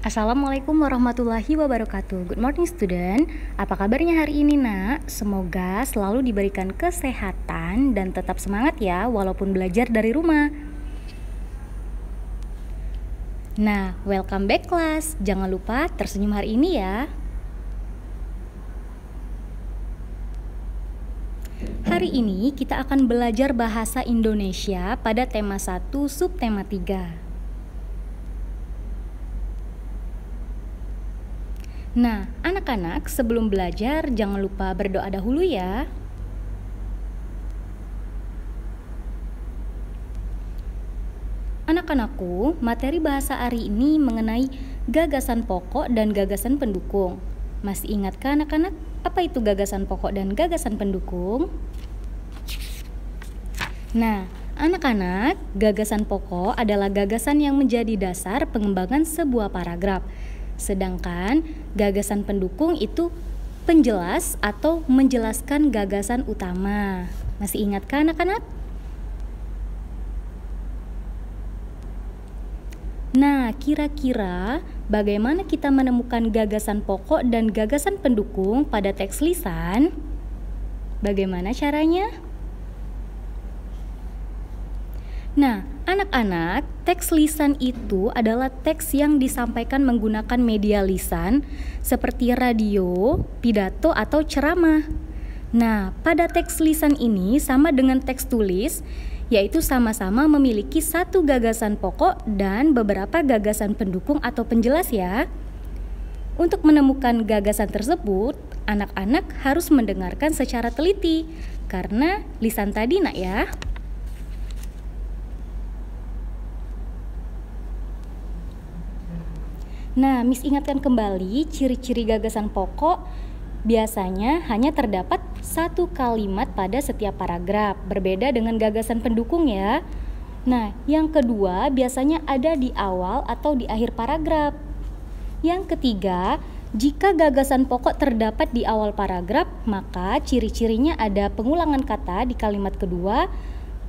Assalamualaikum warahmatullahi wabarakatuh. Good morning student. Apa kabarnya hari ini nak? Semoga selalu diberikan kesehatan dan tetap semangat ya walaupun belajar dari rumah. Nah, welcome back class. Jangan lupa tersenyum hari ini ya. Hari ini kita akan belajar bahasa Indonesia pada tema 1 subtema 3. Nah, anak-anak sebelum belajar jangan lupa berdoa dahulu ya. Anak-anakku, materi bahasa hari ini mengenai gagasan pokok dan gagasan pendukung. Masih ingatkah anak-anak apa itu gagasan pokok dan gagasan pendukung? Nah, anak-anak, gagasan pokok adalah gagasan yang menjadi dasar pengembangan sebuah paragraf. Sedangkan gagasan pendukung itu penjelas atau menjelaskan gagasan utama. Masih ingatkah anak-anak? Nah, kira-kira bagaimana kita menemukan gagasan pokok dan gagasan pendukung pada teks lisan? Bagaimana caranya? Nah, anak-anak, teks lisan itu adalah teks yang disampaikan menggunakan media lisan seperti radio, pidato, atau ceramah. Nah, pada teks lisan ini sama dengan teks tulis, yaitu sama-sama memiliki satu gagasan pokok dan beberapa gagasan pendukung atau penjelas ya. Untuk menemukan gagasan tersebut, anak-anak harus mendengarkan secara teliti karena lisan tadi nak ya. Nah, Miss ingatkan kembali ciri-ciri gagasan pokok biasanya hanya terdapat satu kalimat pada setiap paragraf, berbeda dengan gagasan pendukung ya. Nah, yang kedua biasanya ada di awal atau di akhir paragraf. Yang ketiga, jika gagasan pokok terdapat di awal paragraf, maka ciri-cirinya ada pengulangan kata di kalimat kedua.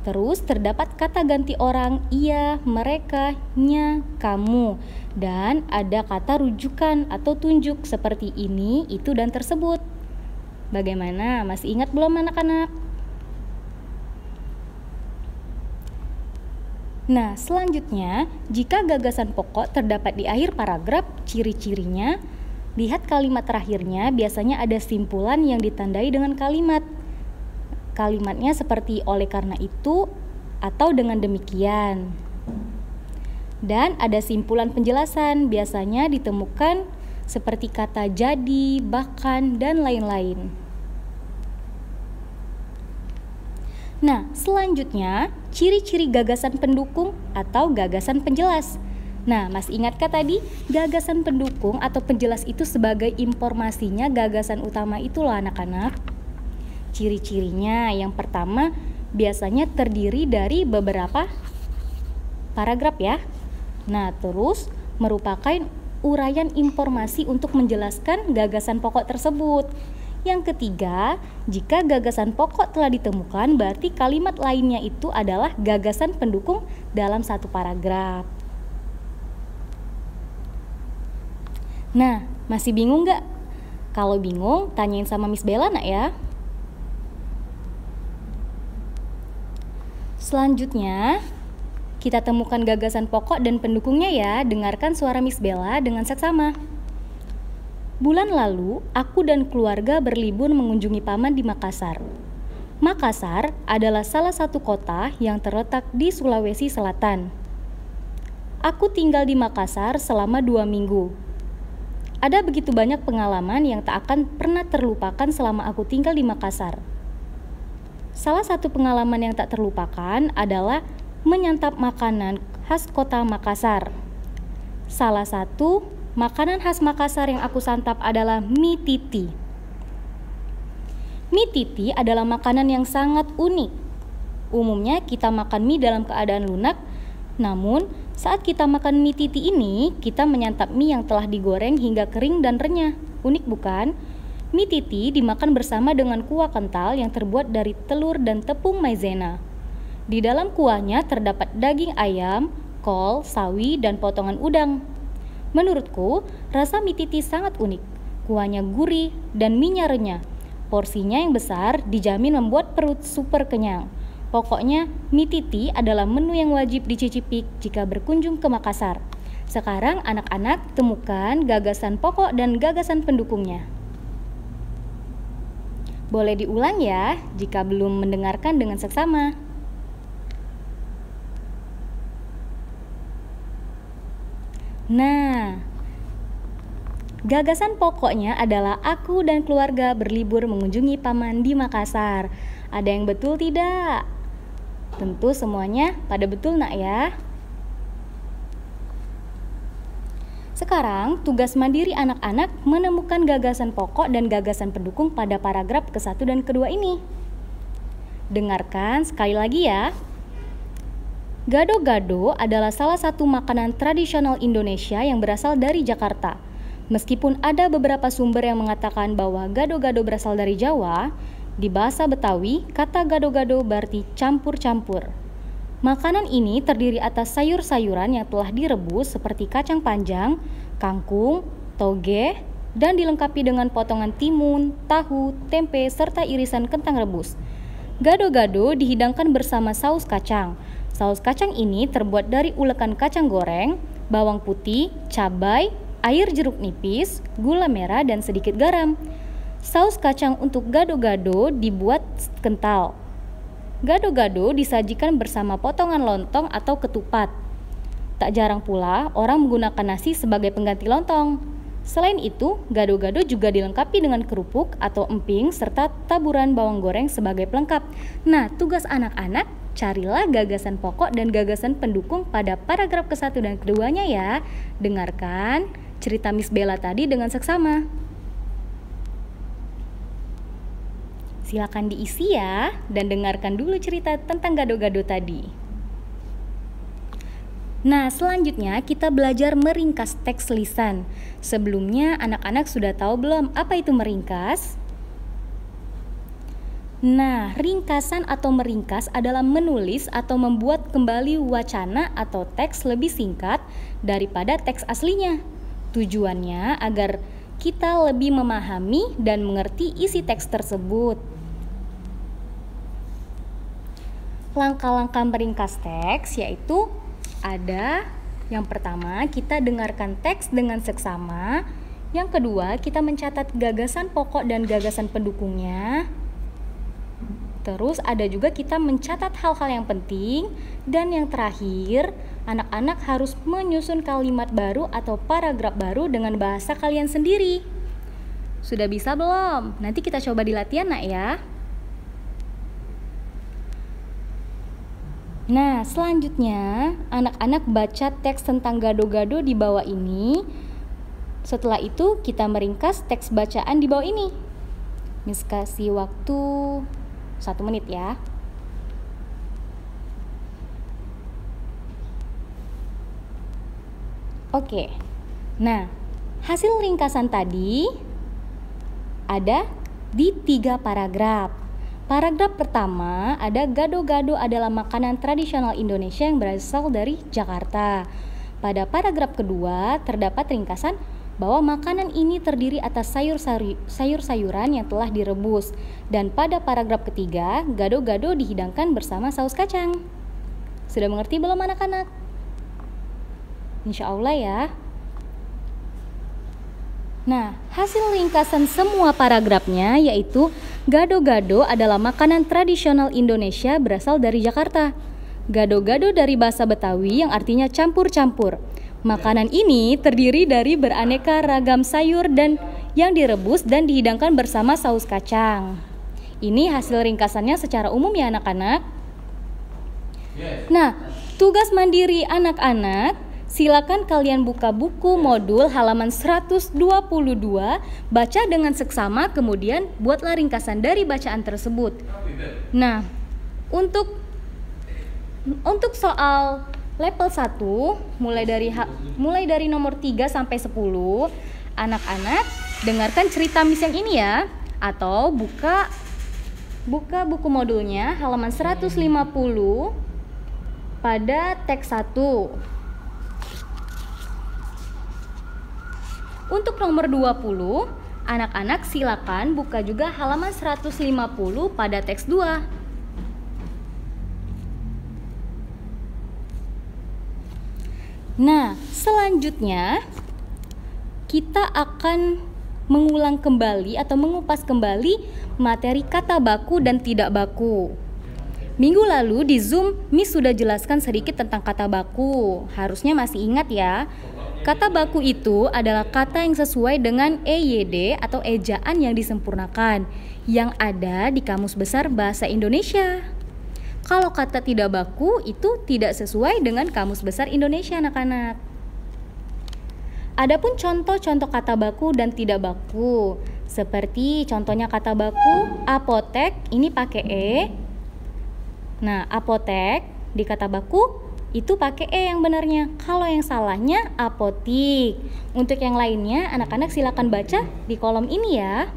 Terus terdapat kata ganti orang, ia, mereka, nya, kamu. Dan ada kata rujukan atau tunjuk seperti ini, itu, dan tersebut. Bagaimana? Masih ingat belum anak-anak? Nah, selanjutnya, jika gagasan pokok terdapat di akhir paragraf, ciri-cirinya, lihat kalimat terakhirnya biasanya ada simpulan yang ditandai dengan kalimat. Kalimatnya seperti oleh karena itu atau dengan demikian. Dan ada simpulan penjelasan biasanya ditemukan seperti kata jadi, bahkan, dan lain-lain. Nah, selanjutnya ciri-ciri gagasan pendukung atau gagasan penjelas. Nah, masih ingatkah tadi gagasan pendukung atau penjelas itu sebagai informasinya gagasan utama itu loh anak-anak. Ciri-cirinya yang pertama biasanya terdiri dari beberapa paragraf ya. Nah, terus merupakan uraian informasi untuk menjelaskan gagasan pokok tersebut. Yang ketiga, jika gagasan pokok telah ditemukan, berarti kalimat lainnya itu adalah gagasan pendukung dalam satu paragraf. Nah, masih bingung nggak? Kalau bingung, tanyain sama Miss Bella nak ya. Selanjutnya, kita temukan gagasan pokok dan pendukungnya ya. Dengarkan suara Miss Bella dengan seksama. Bulan lalu, aku dan keluarga berlibur mengunjungi paman di Makassar. Makassar adalah salah satu kota yang terletak di Sulawesi Selatan. Aku tinggal di Makassar selama 2 minggu. Ada begitu banyak pengalaman yang tak akan pernah terlupakan selama aku tinggal di Makassar. Salah satu pengalaman yang tak terlupakan adalah menyantap makanan khas kota Makassar. Salah satu makanan khas Makassar yang aku santap adalah mie titi. Mie titi adalah makanan yang sangat unik. Umumnya kita makan mie dalam keadaan lunak, namun saat kita makan mie titi ini, kita menyantap mie yang telah digoreng hingga kering dan renyah. Unik bukan? Mie titi dimakan bersama dengan kuah kental yang terbuat dari telur dan tepung maizena. Di dalam kuahnya terdapat daging ayam, kol, sawi, dan potongan udang. Menurutku, rasa mie titi sangat unik. Kuahnya gurih dan mie-nya renyah. Porsinya yang besar dijamin membuat perut super kenyang. Pokoknya, mie titi adalah menu yang wajib dicicipi jika berkunjung ke Makassar. Sekarang anak-anak temukan gagasan pokok dan gagasan pendukungnya. Boleh diulang ya jika belum mendengarkan dengan seksama. Nah, gagasan pokoknya adalah aku dan keluarga berlibur mengunjungi paman di Makassar. Ada yang betul tidak? Tentu semuanya pada betul nak ya. Sekarang tugas mandiri anak-anak menemukan gagasan pokok dan gagasan pendukung pada paragraf ke-1 dan kedua ini. Dengarkan sekali lagi ya. Gado-gado adalah salah satu makanan tradisional Indonesia yang berasal dari Jakarta. Meskipun ada beberapa sumber yang mengatakan bahwa gado-gado berasal dari Jawa, di bahasa Betawi, kata gado-gado berarti campur-campur. Makanan ini terdiri atas sayur-sayuran yang telah direbus seperti kacang panjang, kangkung, toge, dan dilengkapi dengan potongan timun, tahu, tempe, serta irisan kentang rebus. Gado-gado dihidangkan bersama saus kacang. Saus kacang ini terbuat dari ulekan kacang goreng, bawang putih, cabai, air jeruk nipis, gula merah, dan sedikit garam. Saus kacang untuk gado-gado dibuat kental. Gado-gado disajikan bersama potongan lontong atau ketupat. Tak jarang pula orang menggunakan nasi sebagai pengganti lontong. Selain itu, gado-gado juga dilengkapi dengan kerupuk atau emping serta taburan bawang goreng sebagai pelengkap. Nah, tugas anak-anak, carilah gagasan pokok dan gagasan pendukung pada paragraf ke-1 dan keduanya ya. Dengarkan cerita Miss Bella tadi dengan seksama. Silakan diisi ya, dan dengarkan dulu cerita tentang gado-gado tadi. Nah, selanjutnya kita belajar meringkas teks lisan. Sebelumnya anak-anak sudah tahu belum apa itu meringkas? Nah, ringkasan atau meringkas adalah menulis atau membuat kembali wacana atau teks lebih singkat daripada teks aslinya. Tujuannya agar kita lebih memahami dan mengerti isi teks tersebut. Langkah-langkah meringkas teks yaitu ada yang pertama, kita dengarkan teks dengan seksama. Yang kedua, kita mencatat gagasan pokok dan gagasan pendukungnya. Terus ada juga kita mencatat hal-hal yang penting. Dan yang terakhir, anak-anak harus menyusun kalimat baru atau paragraf baru dengan bahasa kalian sendiri. Sudah bisa belum? Nanti kita coba di latihan nak ya. Nah, selanjutnya anak-anak baca teks tentang gado-gado di bawah ini. Setelah itu kita meringkas teks bacaan di bawah ini. Miss kasih waktu 1 menit ya. Oke. Nah, hasil ringkasan tadi ada di 3 paragraf. Paragraf pertama ada gado-gado adalah makanan tradisional Indonesia yang berasal dari Jakarta. Pada paragraf kedua terdapat ringkasan bahwa makanan ini terdiri atas sayur-sayuran yang telah direbus. Dan pada paragraf ketiga, gado-gado dihidangkan bersama saus kacang. Sudah mengerti belum anak-anak? Insya Allah ya. Nah, hasil ringkasan semua paragrafnya yaitu gado-gado adalah makanan tradisional Indonesia berasal dari Jakarta. Gado-gado dari bahasa Betawi yang artinya campur-campur. Makanan ini terdiri dari beraneka ragam sayur dan yang direbus dan dihidangkan bersama saus kacang. Ini hasil ringkasannya secara umum ya anak-anak. Nah, tugas mandiri anak-anak, silakan kalian buka buku modul halaman 122, baca dengan seksama, kemudian buatlah ringkasan dari bacaan tersebut. Nah, untuk soal level 1, mulai dari nomor 3 sampai 10, anak-anak dengarkan cerita Miss yang ini ya, atau buka buku modulnya halaman 150 pada teks 1. Untuk nomor 20, anak-anak silakan buka juga halaman 150 pada teks 2. Nah, selanjutnya kita akan mengulang kembali atau mengupas kembali materi kata baku dan tidak baku. Minggu lalu di Zoom, Miss sudah jelaskan sedikit tentang kata baku. Harusnya masih ingat ya. Kata baku itu adalah kata yang sesuai dengan EYD atau ejaan yang disempurnakan yang ada di Kamus Besar Bahasa Indonesia. Kalau kata tidak baku itu tidak sesuai dengan Kamus Besar Indonesia, anak-anak. Adapun contoh-contoh kata baku dan tidak baku, seperti contohnya kata baku apotek, ini pakai E. Nah, apotek di kata baku itu pakai E yang benarnya. Kalau yang salahnya apotik. Untuk yang lainnya, anak-anak silakan baca di kolom ini ya.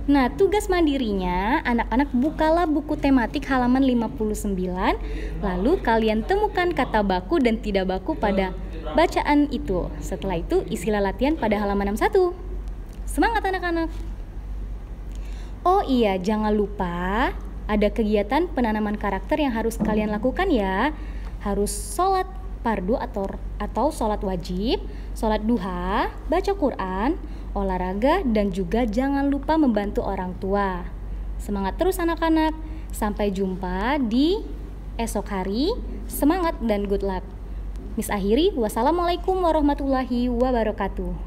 Nah, tugas mandirinya, anak-anak bukalah buku tematik halaman 59, lalu kalian temukan kata baku dan tidak baku pada bacaan itu. Setelah itu, isilah latihan pada halaman 61. Semangat anak-anak! Oh iya, jangan lupa ada kegiatan penanaman karakter yang harus kalian lakukan ya. Harus sholat fardu atau sholat wajib, sholat duha, baca Quran, olahraga, dan juga jangan lupa membantu orang tua. Semangat terus anak-anak. Sampai jumpa di esok hari. Semangat dan good luck. Miss akhiri, wassalamualaikum warahmatullahi wabarakatuh.